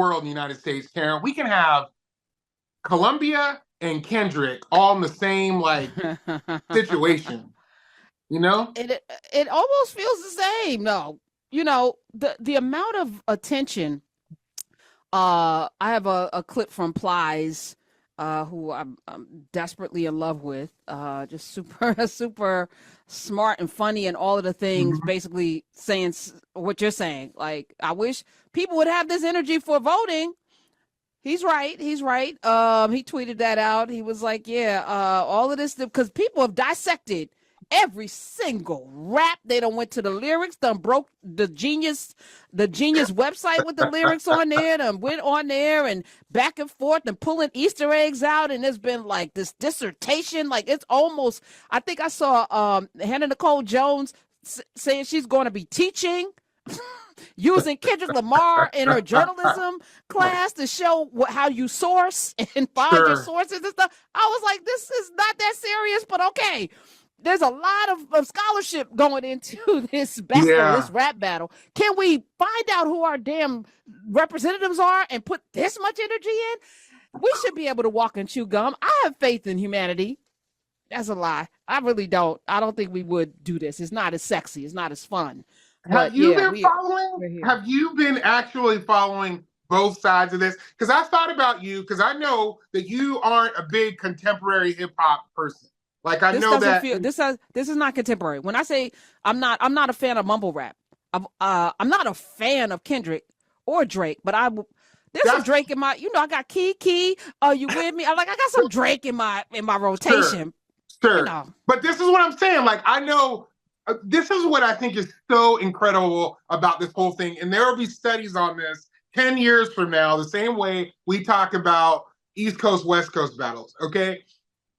world in the United States, Karen, we can have Columbia and Kendrick all in the same situation, you know? It almost feels the same. No, the amount of attention. I have a clip from Plies, who I'm desperately in love with. Just super super smart and funny and all of the things. Mhm. Basically saying what you're saying. Like, I wish people would have this energy for voting. He's right. He's right. He tweeted that out. He was like, "Yeah, all of this because people have dissected every single rap. They done went to the lyrics, done broke the genius website with the lyrics on there, and went on there and back and forth and pulling Easter eggs out. And there's been like this dissertation. Like, it's almost. I think I saw Hannah Nicole Jones saying she's going to be teaching." Using Kendrick Lamar in her journalism class to show how you source and find your Sure. sources and stuff. I was like, this is not that serious, but okay. There's a lot of scholarship going into this battle, Yeah. this rap battle. Can we find out who our damn representatives are and put this much energy in? We should be able to walk and chew gum. I have faith in humanity. That's a lie. I really don't. I don't think we would do this. It's not as sexy. It's not as fun. But Have you yeah, been following? we're here. Have you been actually following both sides of this? Because I thought about you, because I know that you aren't a big contemporary hip hop person. Like, I This know doesn't that. feel this is not contemporary. When I say I'm not a fan of mumble rap. I'm not a fan of Kendrick or Drake, but there's some That's Drake in my, I got Key. Are you with me? I got some Drake in my sure, rotation. You sure. know. But this is what I'm saying. Like, I know this is what I think is so incredible about this whole thing. And there will be studies on this 10 years from now, the same way we talk about East Coast, West Coast battles. Okay.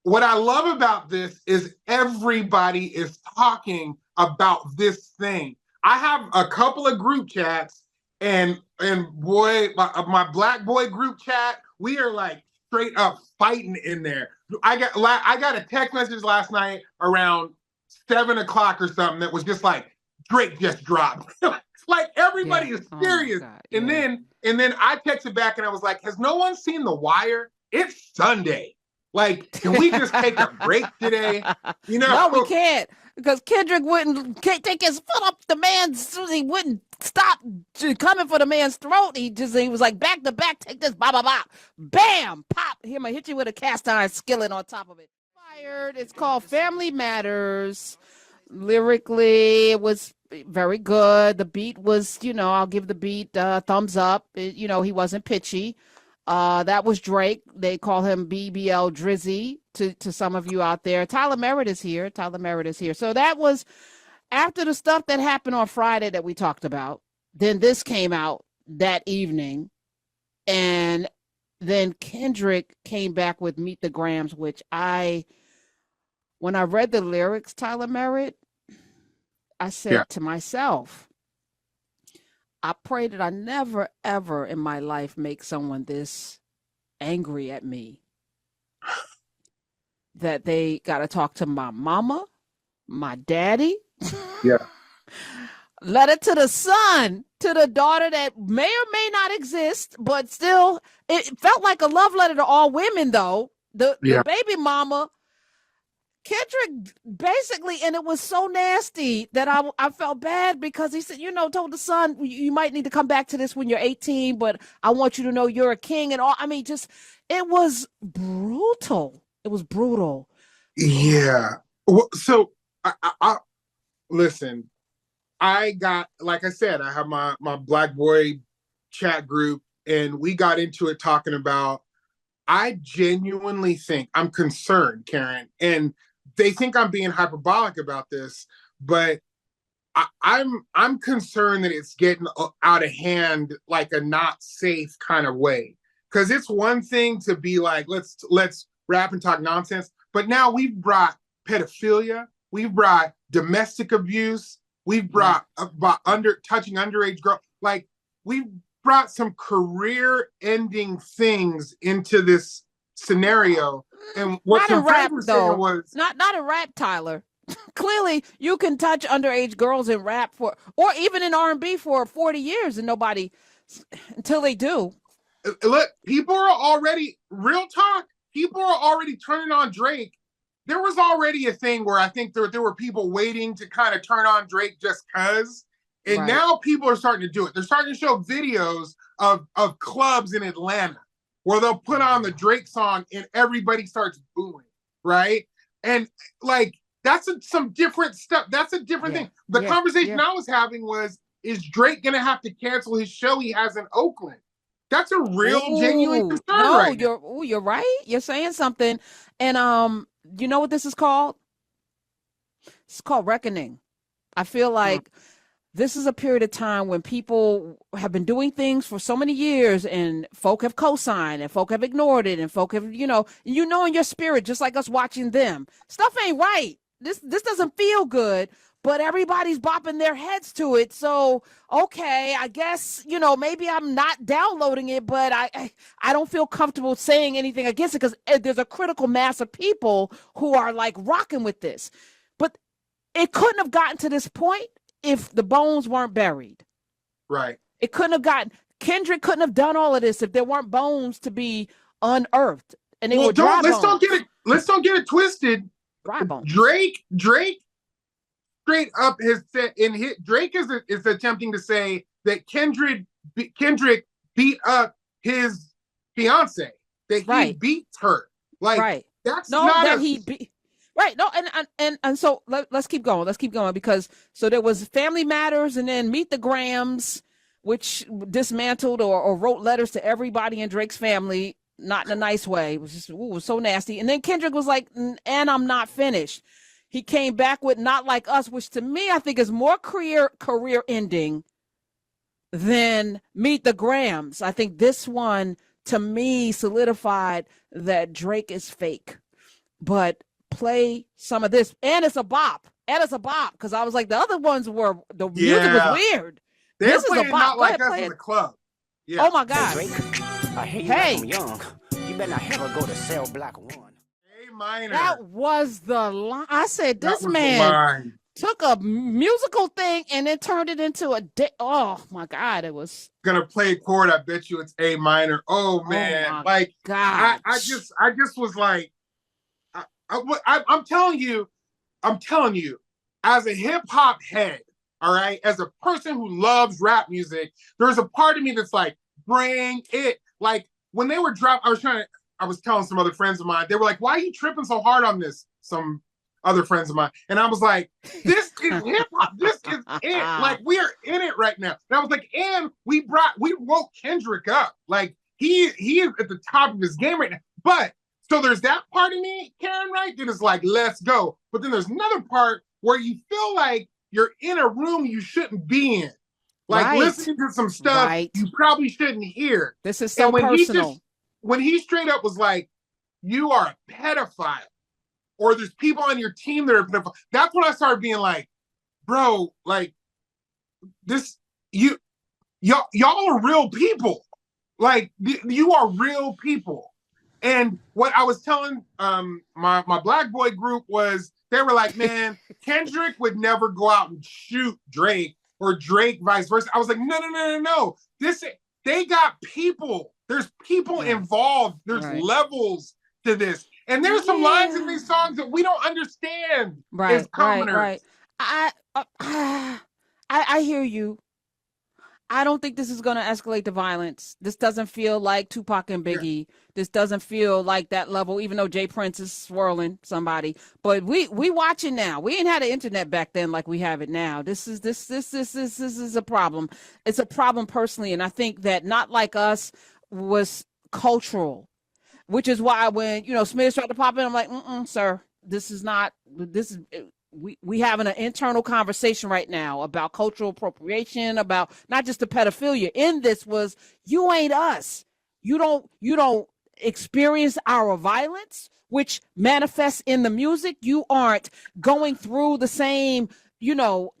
What I love about this is everybody is talking about this thing. I have a couple of group chats, and boy, my black boy group chat, we are like straight up fighting in there. I got a text message last night around 7 o'clock or something that was just like, Drake just dropped. Like, everybody Yeah. is Oh my serious. God. And Yeah. then I texted back and I was like, has no one seen The Wire? It's Sunday. Like, can we just take a break today? No, we can't, because Kendrick can't take his foot up the man's. He wouldn't stop coming for the man's throat. He was like, back to back, take this, blah blah blah, bam, pop. Here, I'm gonna hit you with a cast iron skillet on top of it. Fired. It's called Family Matters. Lyrically, it was very good. The beat was, I'll give the beat thumbs up. He wasn't pitchy. That was Drake. They call him BBL Drizzy to some of you out there. Tyler Merritt is here. So that was after the stuff that happened on Friday that we talked about. Then this came out that evening. And then Kendrick came back with Meet the Grams, which when I read the lyrics, Tyler Merritt, I Yeah. said to myself, I pray that I never, ever in my life make someone this angry at me that they got to talk to my mama, my daddy, Yeah. letter to the son, to the daughter that may or may not exist, but still, it felt like a love letter to all women, though. The Yeah. baby mama, Kendrick, basically, and it was so nasty that I felt bad, because he said, told the son, you might need to come back to this when you're 18, but I want you to know you're a king and all. I mean, just, it was brutal. It was brutal. Yeah. Well, so I listen. I got, like I said, I have my black boy chat group, and we got into it talking about. I genuinely think I'm concerned, Karen, and they think I'm being hyperbolic about this, but I'm concerned that it's getting out of hand, like a not safe kind of way. Because it's one thing to be like, let's rap and talk nonsense, but now we've brought pedophilia, we've brought domestic abuse, we've brought about touching underage girl, like we've brought some career-ending things into this scenario. And what Not in some friends rap, were saying though. was, Not in rap, Tyler. Clearly, you can touch underage girls in rap or even in R&B for 40 years and nobody, until they do. look, people are already, real talk, people are already turning on Drake. There was already a thing where I think there were people waiting to kind of turn on Drake just because. And now people are starting to do it. They're starting to show videos of clubs in Atlanta where they'll put on the Drake song and everybody starts booing, right? And like, that's some different stuff. That's a different thing. The conversation I was having was, is Drake going to have to cancel his show he has in Oakland? That's a real, genuine concern right now. You're right. You're saying something. And you know what this is called? It's called reckoning. I feel like this is a period of time when people have been doing things for so many years and folk have co-signed and folk have ignored it and folk have, you know in your spirit, just like us watching them, stuff ain't right. This doesn't feel good, but everybody's bopping their heads to it. So, okay, I guess, maybe I'm not downloading it, but I don't feel comfortable saying anything against it because there's a critical mass of people who are like rocking with this. But it couldn't have gotten to this point if the bones weren't buried. Right. It couldn't have gotten, Kendrick couldn't have done all of this if there weren't bones to be unearthed. And they were dry bones. Let's don't get it twisted. Dry bones. Drake straight up has said Drake is attempting to say that Kendrick beat up his fiance, that he beats her. Like that's not that he beat. Right. No, and so let's keep going. Let's keep going because so there was Family Matters and then Meet the Grams, which dismantled or wrote letters to everybody in Drake's family, not in a nice way. It was just was so nasty. And then Kendrick was like, and I'm not finished. He came back with Not Like Us, which to me I think is more career ending than Meet the Grams. I think this one to me solidified that Drake is fake. But play some of this, and it's a bop. Because I was like, the other ones were the music was weird. This is a bop. Not Like Us in the club. Yeah. Oh my God. Drake, I hear you from young. You better not ever go to Cell Block 1. A minor. That was the line. I said, this man took a musical thing and then turned it into oh my God, it was gonna play a chord. I bet you it's A minor. Oh man, God. I just was like, I'm telling you, as a hip hop head, all right, as a person who loves rap music, there's a part of me that's like, bring it. Like when they were dropped, I was telling some other friends of mine, they were like, why are you tripping so hard on this? Some other friends of mine. And I was like, this is hip hop. This is it. Like we are in it right now. And I was like, and we woke Kendrick up. Like he is at the top of his game right now. But so there's that part of me, Karen, right? That is like, let's go. But then there's another part where you feel like you're in a room you shouldn't be in. Like listening to some stuff you probably shouldn't hear. This is so personal. When he straight up was like, you are a pedophile, or there's people on your team that are pedophiles, that's when I started being like, bro, like this, y'all are real people. Like you are real people. And what I was telling my Black boy group was, they were like, man, Kendrick would never go out and shoot Drake or Drake vice versa. I was like, no. They got people. There's people involved. There's levels to this. And there's some lines in these songs that we don't understand as commoners. I hear you. I don't think this is going to escalate to violence. This doesn't feel like Tupac and Biggie. Yeah. This doesn't feel like that level, even though Jay Prince is swirling somebody. But we watching now. We ain't had the internet back then like we have it now. This is a problem. It's a problem personally, and I think that Not Like Us was cultural, which is why when Smith started to pop in, I'm like, sir, this is not. This is. We having an internal conversation right now about cultural appropriation, about not just the pedophilia. In this was, you ain't us. You don't experience our violence, which manifests in the music. You aren't going through the same,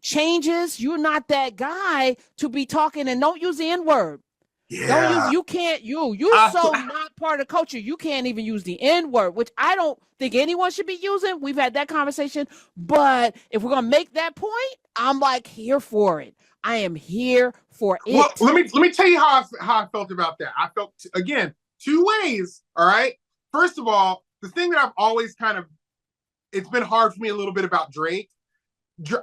changes. You're not that guy to be talking, and don't use the N-word. Yeah. You can't, so not part of the culture. You can't even use the N-word, which I don't think anyone should be using. We've had that conversation. But if we're going to make that point, I'm like here for it. I am here for it. Well, let me tell you how I felt about that. I felt again two ways. All right. First of all, the thing that I've always it's been hard for me a little bit about Drake.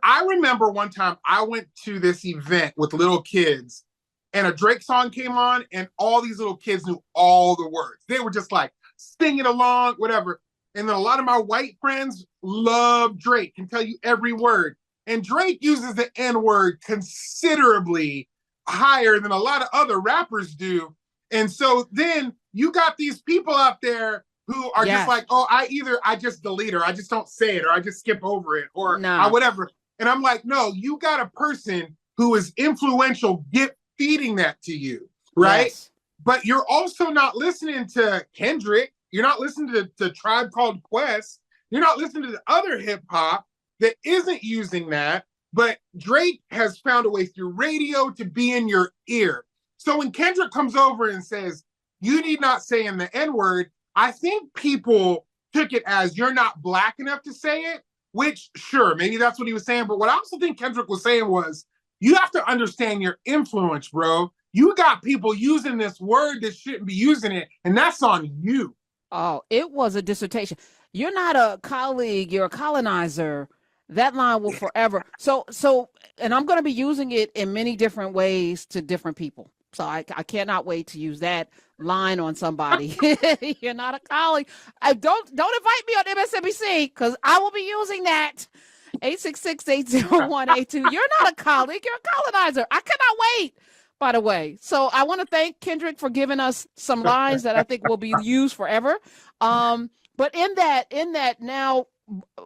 I remember one time I went to this event with little kids, and a Drake song came on, and all these little kids knew all the words. They were just like singing along, whatever. And then a lot of my white friends love Drake, can tell you every word. And Drake uses the N-word considerably higher than a lot of other rappers do. And so then you got these people out there who are just like, oh, I just delete her, I just don't say it, or I just skip over it, or whatever. And I'm like, no, you got a person who is influential feeding that to you, right? Yes. But you're also not listening to Kendrick. You're not listening to Tribe Called Quest. You're not listening to the other hip hop that isn't using that. But Drake has found a way through radio to be in your ear. So when Kendrick comes over and says, you need not say in the N-word, I think people took it as you're not black enough to say it, which sure, maybe that's what he was saying. But what I also think Kendrick was saying was, you have to understand your influence, bro. You got people using this word that shouldn't be using it, and that's on you. Oh, it was a dissertation. You're not a colleague, you're a colonizer. That line will forever. So, and I'm going to be using it in many different ways to different people. So I cannot wait to use that line on somebody. You're not a colleague. Don't invite me on MSNBC because I will be using that. 866-801-82. You're not a colleague. You're a colonizer. I cannot wait, by the way. So I want to thank Kendrick for giving us some lines that I think will be used forever. But in that now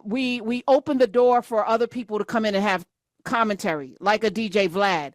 we open the door for other people to come in and have commentary, like a DJ Vlad,